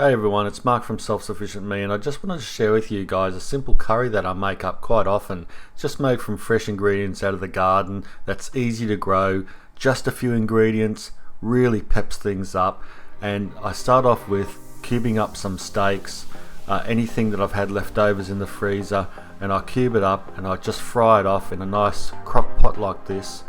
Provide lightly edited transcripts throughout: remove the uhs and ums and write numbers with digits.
Hey everyone, it's Mark from Self-Sufficient Me, and I just wanted to share with you guys a simple curry that I make up quite often. It's just made from fresh ingredients out of the garden, that's easy to grow, just a few ingredients, really peps things up. And I start off with cubing up some steaks, anything that I've had leftovers in the freezer, and I cube it up and I just fry it off in a nice crock pot like this,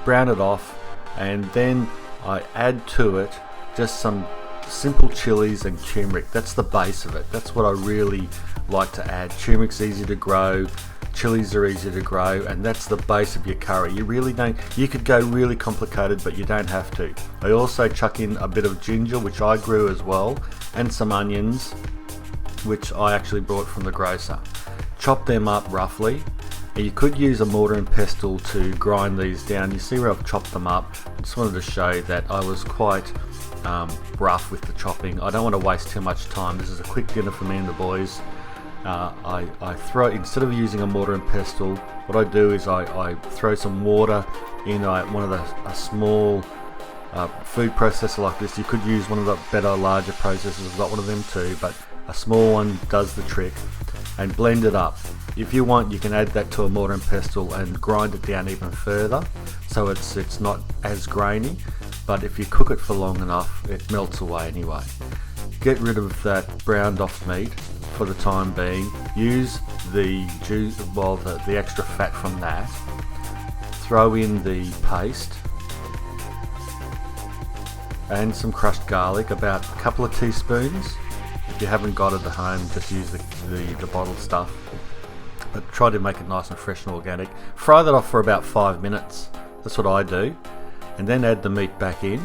brown it off, and then I add to it just some simple chilies and turmeric. That's the base of it. That's what I really like to add. Turmeric's easy to grow, chilies are easy to grow, and that's the base of your curry. You really don't, you could go really complicated, but you don't have to. I also chuck in a bit of ginger, which I grew as well, and some onions, which I actually brought from the grocer. Chop them up roughly. You could use a mortar and pestle to grind these down. You see where I've chopped them up. I just wanted to show that I was quite rough with the chopping. I don't want to waste too much time. This is a quick dinner for me and the boys. I throw, instead of using a mortar and pestle, what I do is I throw some water in one of a small food processor like this. You could use one of the better, larger processors. I've got one of them too, but a small one does the trick. And blend it up. If you want, you can add that to a mortar and pestle and grind it down even further, so it's not as grainy. But if you cook it for long enough, it melts away anyway. Get rid of that browned off meat for the time being. Use the juice, well, the extra fat from that. Throw in the paste and some crushed garlic, about a couple of teaspoons. If you haven't got it at home, just use the bottled stuff, but try to make it nice and fresh and organic. Fry that off for about 5 minutes. That's what I do, and then add the meat back in,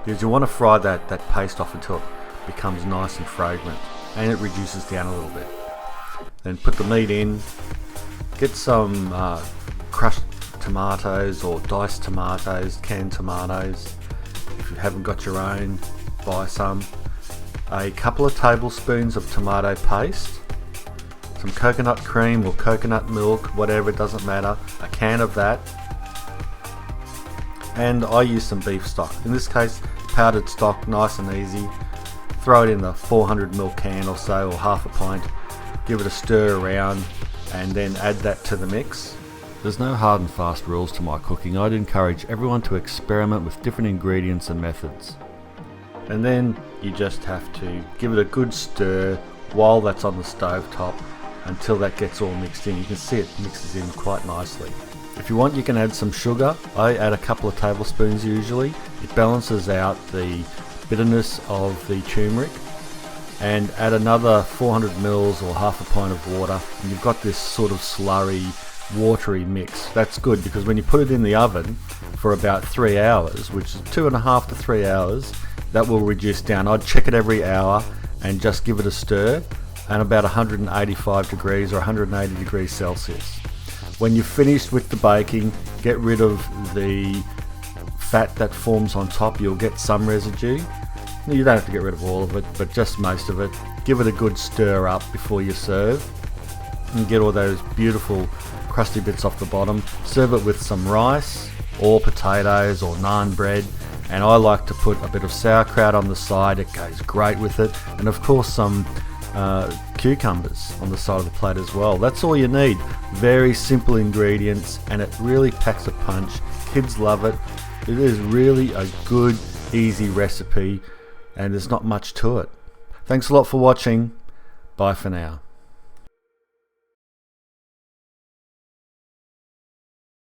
because you want to fry that paste off until it becomes nice and fragrant and it reduces down a little bit. Then put the meat in, get some crushed tomatoes or diced tomatoes, canned tomatoes. If you haven't got your own, buy some. A couple of tablespoons of tomato paste, some coconut cream or coconut milk, whatever, it doesn't matter, a can of that, and I use some beef stock, in this case powdered stock, nice and easy. Throw it in the 400ml can or so, or half a pint, give it a stir around, and then add that to the mix. There's no hard and fast rules to my cooking. I'd encourage everyone to experiment with different ingredients and methods. And then you just have to give it a good stir while that's on the stove top until that gets all mixed in. You can see it mixes in quite nicely. If you want, you can add some sugar. I add a couple of tablespoons usually. It balances out the bitterness of the turmeric. And add another 400 mils or half a pint of water, and you've got this sort of slurry, watery mix. That's good, because when you put it in the oven for about 3 hours, which is 2.5 to 3 hours, that will reduce down. I'd check it every hour and just give it a stir, and about 185 degrees or 180 degrees Celsius. When you're finished with the baking, get rid of the fat that forms on top. You'll get some residue. You don't have to get rid of all of it, but just most of it. Give it a good stir up before you serve and get all those beautiful crusty bits off the bottom. Serve it with some rice or potatoes or naan bread. And I like to put a bit of sauerkraut on the side, it goes great with it, and of course some cucumbers on the side of the plate as well. That's all you need. Very simple ingredients, and it really packs a punch. Kids love it. It is really a good, easy recipe, and there's not much to it. Thanks a lot for watching. Bye for now.